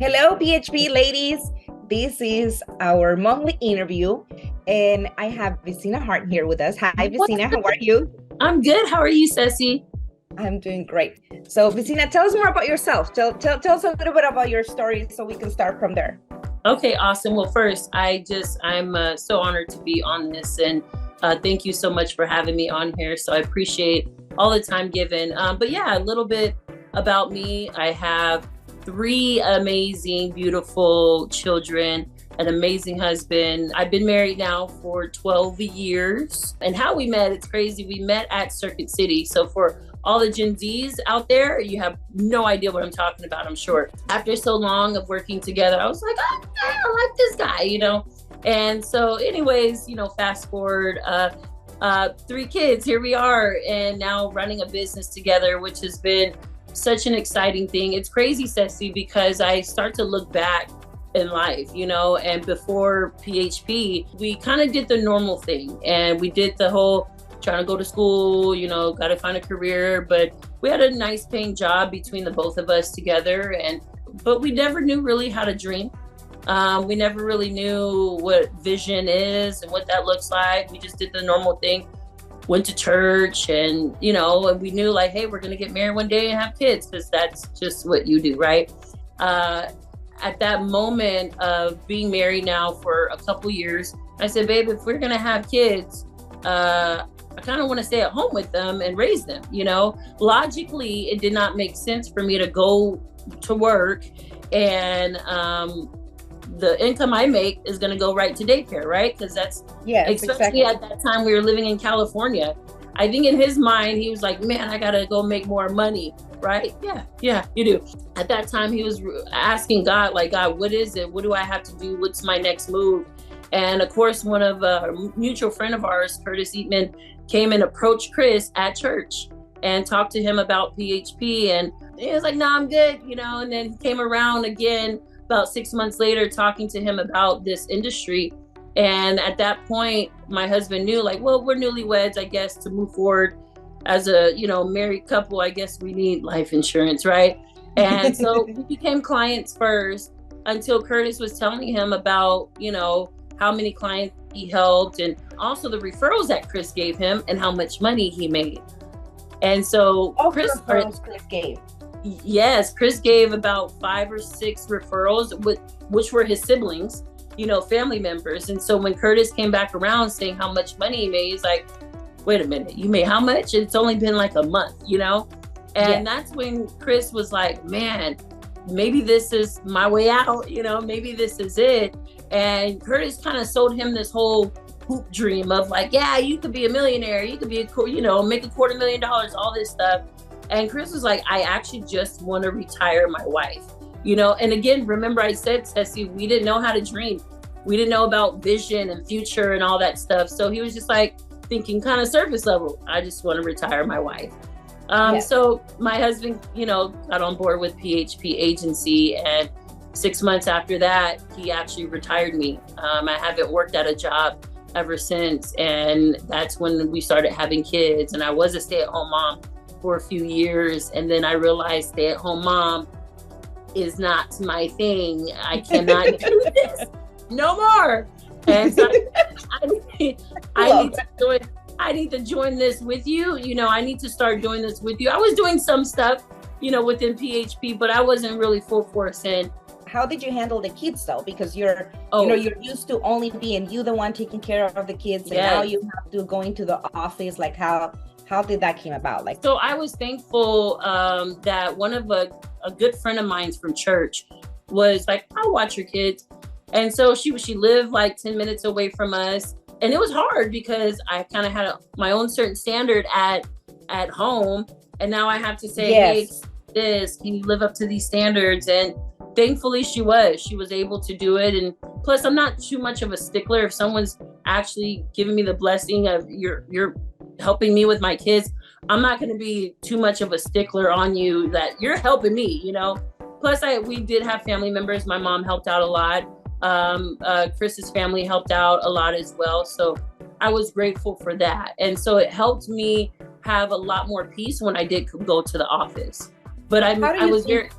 Hello, PHP ladies. This is our monthly interview, and I have Vicena Hart here with us. Hi, What's Vicena. How good? are you? I'm good. How are you, Ceci? I'm doing great. So, Vicena, tell us more about yourself. Tell us a little bit about your story so we can start from there. Okay, awesome. Well, first, I'm so honored to be on this, and thank you so much for having me on here. So I appreciate all the time given. But yeah, a little bit about me. I have three amazing, beautiful children, an amazing husband. I've been married now for 12 years. And how we met, it's crazy. We met at Circuit City. So for all the Gen Zs out there, you have no idea what I'm talking about, I'm sure. After so long of working together, I was like, oh, yeah, I like this guy. And so anyways, fast forward, three kids, here we are, and now running a business together, which has been such an exciting thing. It's crazy, Ceci, because I start to look back in life, and before PHP, we kind of did the normal thing, and we did the whole trying to go to school, got to find a career, but we had a nice paying job between the both of us together, but we never knew really how to dream. We never really knew what vision is and what that looks like. We just did the normal thing, went to church, and and we knew like, hey, we're gonna get married one day and have kids, because that's just what you do, right? At that moment of being married now for a couple years, I said, babe, if we're gonna have kids, I kind of want to stay at home with them and raise them. Logically, it did not make sense for me to go to work and the income I make is going to go right to daycare, right? Because that's, especially exactly. at that time we were living in California. I think in his mind, he was like, man, I got to go make more money, right? Yeah, you do. At that time, he was asking God, like, God, what is it? What do I have to do? What's my next move? And of course, one of a mutual friend of ours, Curtis Eatman, came and approached Chris at church and talked to him about PHP. And he was like, no, I'm good, and then he came around again about 6 months later, talking to him about this industry. And at that point, my husband knew, like, well, we're newlyweds, I guess, to move forward as a, married couple, I guess we need life insurance, right? And so we became clients first until Curtis was telling him about, how many clients he helped, and also the referrals that Chris gave him and how much money he made. And so Chris gave. Yes, Chris gave about 5 or 6 referrals, which were his siblings, family members. And so when Curtis came back around saying how much money he made, he's like, wait a minute, you made how much? It's only been like a month, And that's when Chris was like, man, maybe this is my way out, maybe this is it. And Curtis kind of sold him this whole hoop dream of like, yeah, you could be a millionaire, you could be make $250,000, all this stuff. And Chris was like, I actually just want to retire my wife, And again, remember I said, Ceci, we didn't know how to dream. We didn't know about vision and future and all that stuff. So he was just like thinking kind of surface level. I just want to retire my wife. So my husband, got on board with PHP agency, and 6 months after that, he actually retired me. I haven't worked at a job ever since. And that's when we started having kids. And I was a stay-at-home mom for a few years. And then I realized stay-at-home mom is not my thing. I cannot do this no more. And so I need to join this with you. I need to start doing this with you. I was doing some stuff, within PHP, but I wasn't really full force in. How did you handle the kids though? Because you're used to only being you the one taking care of the kids, and now you have to go into the office. Like how did that came about? Like, so I was thankful that one of a good friend of mine's from church was like, I'll watch your kids. And so she lived like 10 minutes away from us. And it was hard because I kind of had my own certain standard at home. And now I have to say, hey, can you live up to these standards? And thankfully she was able to do it. And plus I'm not too much of a stickler. If someone's actually giving me the blessing of you're helping me with my kids, I'm not going to be too much of a stickler on you that you're helping me, Plus we did have family members. My mom helped out a lot. Chris's family helped out a lot as well. So I was grateful for that. And so it helped me have a lot more peace when I did go to the office. But I was very,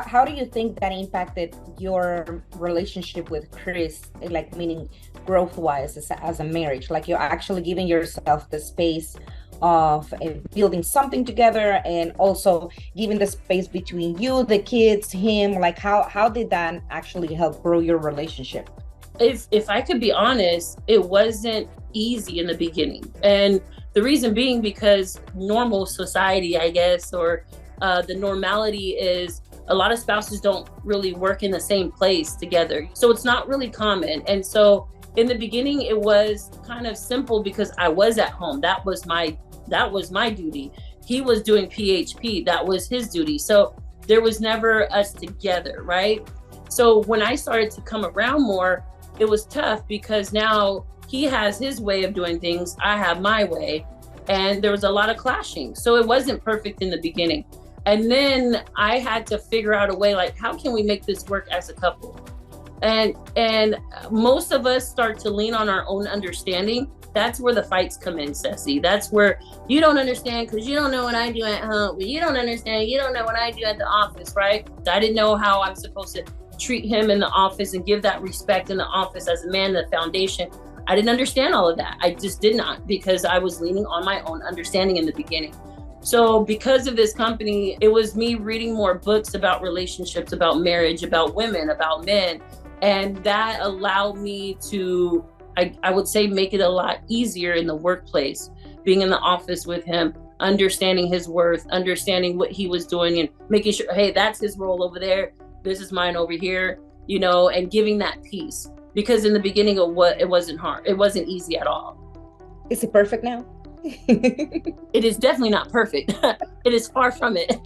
how do you think that impacted your relationship with Chris, like meaning growth wise as a marriage? Like you're actually giving yourself the space of building something together, and also giving the space between you, the kids, him. Like how did that actually help grow your relationship? If I could be honest, it wasn't easy in the beginning. And the reason being because normal society, I guess, or the normality is a lot of spouses don't really work in the same place together. So it's not really common. And so in the beginning, it was kind of simple because I was at home. That was my duty. He was doing PHP. That was his duty. So there was never us together, right? So when I started to come around more, it was tough because now he has his way of doing things. I have my way. And there was a lot of clashing. So it wasn't perfect in the beginning. And then I had to figure out a way, like, how can we make this work as a couple? And most of us start to lean on our own understanding. That's where the fights come in, Ceci. That's where you don't understand because you don't know what I do at home. You don't understand. You don't know what I do at the office, right? I didn't know how I'm supposed to treat him in the office and give that respect in the office as a man, the foundation. I didn't understand all of that. I just did not, because I was leaning on my own understanding in the beginning. So because of this company, it was me reading more books about relationships, about marriage, about women, about men. And that allowed me to, I would say, make it a lot easier in the workplace, being in the office with him, understanding his worth, understanding what he was doing, and making sure, hey, that's his role over there. This is mine over here, and giving that peace. Because in the beginning, it wasn't hard. It wasn't easy at all. Is it perfect now? It is definitely not perfect. It is far from it.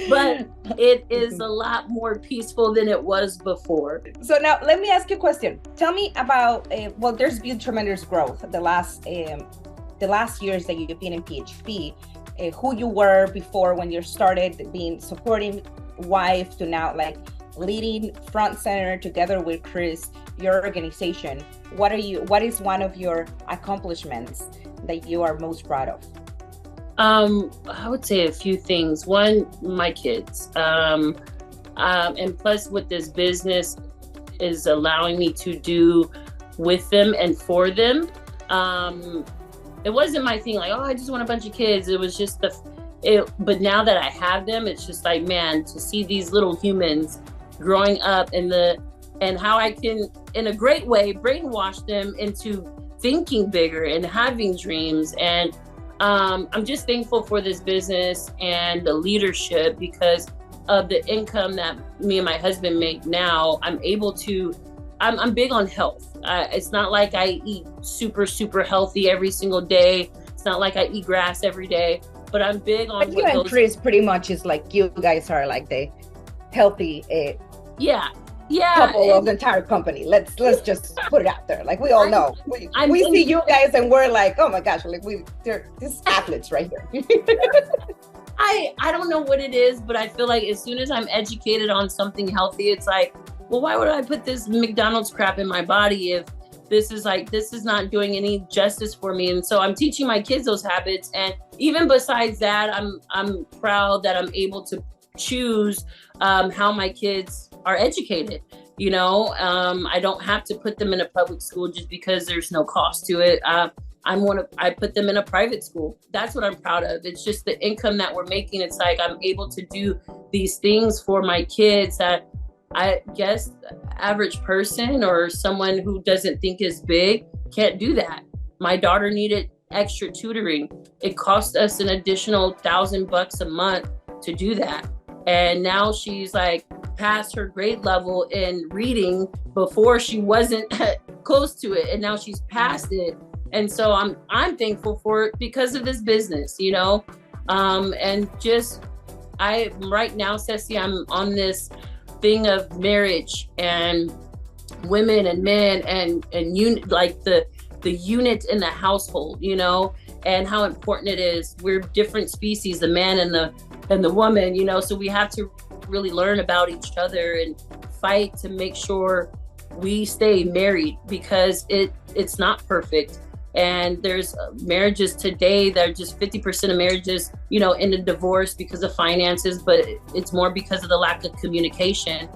But it is a lot more peaceful than it was before. So now let me ask you a question. Tell me about, there's been tremendous growth the last years that you've been in PHP, who you were before when you started being supporting wife to now like leading front center together with Chris, your organization. What is one of your accomplishments that you are most proud of? I would say a few things. One, my kids. And plus what this business is allowing me to do with them and for them. It wasn't my thing, like, oh, I just want a bunch of kids. It was just but now that I have them, it's just like, man, to see these little humans growing up and how I can, in a great way, brainwash them into thinking bigger and having dreams. And I'm just thankful for this business and the leadership because of the income that me and my husband make now. I'm big on health. It's not like I eat super, super healthy every single day. It's not like I eat grass every day, but I'm big on. But you and Chris pretty much is like, you guys are like the healthy couple of the entire company. Let's just put it out there. Like we all know. We see you guys and we're like, oh my gosh, like they're just athletes right here. I don't know what it is, but I feel like as soon as I'm educated on something healthy, it's like, well, why would I put this McDonald's crap in my body if this is not doing any justice for me? And so I'm teaching my kids those habits. And even besides that, I'm proud that I'm able to choose how my kids are educated. I don't have to put them in a public school just because there's no cost to it. I put them in a private school. That's what I'm proud of. It's just the income that we're making. It's like I'm able to do these things for my kids that I guess the average person or someone who doesn't think is big can't do that. My daughter needed extra tutoring. It cost us an additional $1,000 a month to do that. And now she's like past her grade level in reading. Before she wasn't close to it, and now she's past it. And so I'm thankful for it because of this business, and just right now, Ceci, I'm on this thing of marriage and women and men and like the unit in the household, and how important it is. We're different species, the man and the woman, so we have to really learn about each other and fight to make sure we stay married, because it's not perfect. And there's marriages today that are just 50% of marriages, you know, in a divorce because of finances, but it's more because of the lack of communication.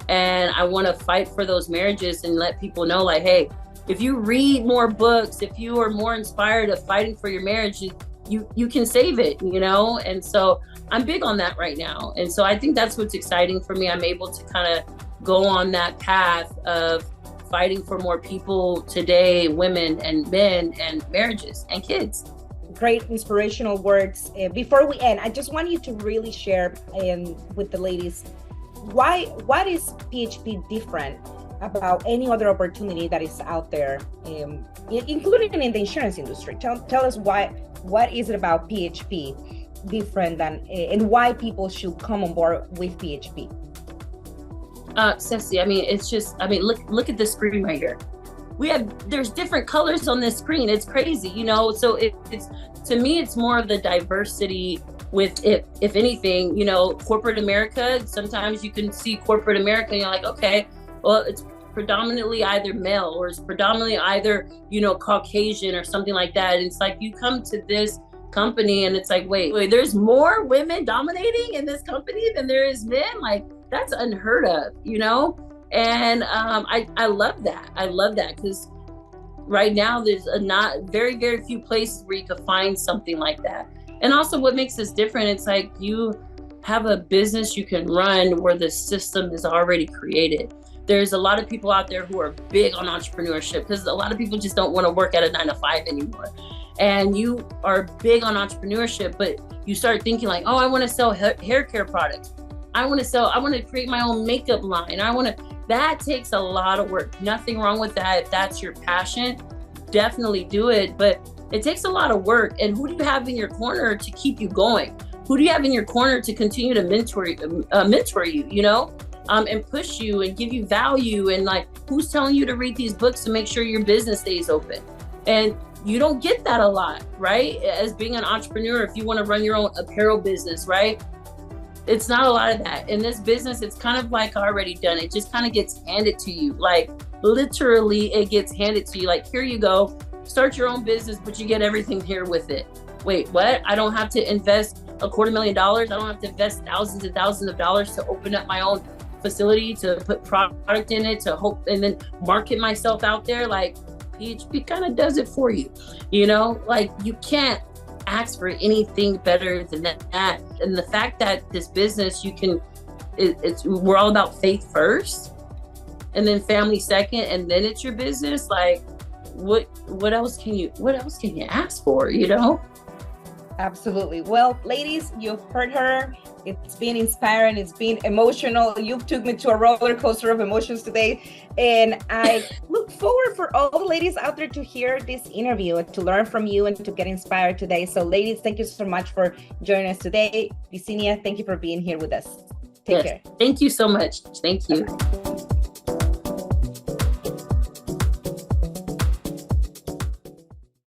And I want to fight for those marriages and let people know, like, hey, if you read more books, if you are more inspired of fighting for your marriage, you can save it, you know? And so I'm big on that right now. And so I think that's what's exciting for me. I'm able to kind of go on that path of fighting for more people today, women and men, and marriages and kids. Great inspirational words. Before we end, I just want you to really share with the ladies, what is PHP different about any other opportunity that is out there, including in the insurance industry? Tell us what is it about PHP different than, and why people should come on board with PHP? Ceci, I mean, it's just, I mean, look at this screen right here. There's different colors on this screen. It's crazy, you know? So it's, to me, it's more of the diversity with it. If anything, you know, corporate America, sometimes you can see corporate America and you're like, okay, well, it's predominantly either male or it's predominantly either, you know, Caucasian or something like that. And it's like, you come to this company and it's like, wait, there's more women dominating in this company than there is men? Like, that's unheard of, you know? And I love that. I love that because right now there's not very, very few places where you could find something like that. And also what makes us different, it's like you have a business you can run where the system is already created. There's a lot of people out there who are big on entrepreneurship because a lot of people just don't want to work at a 9-to-5 anymore. And you are big on entrepreneurship, but you start thinking like, oh, I want to sell hair care products. I want to create my own makeup line. That takes a lot of work. Nothing wrong with that. If that's your passion, definitely do it. But it takes a lot of work. And who do you have in your corner to keep you going? Who do you have in your corner to continue to mentor you, you know, and push you and give you value? And like, who's telling you to read these books to make sure your business stays open? And you don't get that a lot, right? As being an entrepreneur, if you want to run your own apparel business, right? It's not a lot of that. In this business, it's kind of like already done. It just kind of gets handed to you. Like literally it gets handed to you. Like, here you go, start your own business, but you get everything here with it. Wait, what? I don't have to invest $250,000. I don't have to invest thousands and thousands of dollars to open up my own facility, to put product in it, to hope and then market myself out there. Like PHP kind of does it for you, you know? Like you can't ask for anything better than that. And the fact that this business, we're all about faith first and then family second, and then it's your business. Like what else can you ask for, you know? Absolutely. Well, ladies, you've heard her. It's been inspiring. It's been emotional. You took me to a roller coaster of emotions today. And I look forward for all the ladies out there to hear this interview and to learn from you and to get inspired today. So ladies, thank you so much for joining us today. Vicena, thank you for being here with us. Take care. Thank you so much. Thank you. Bye-bye.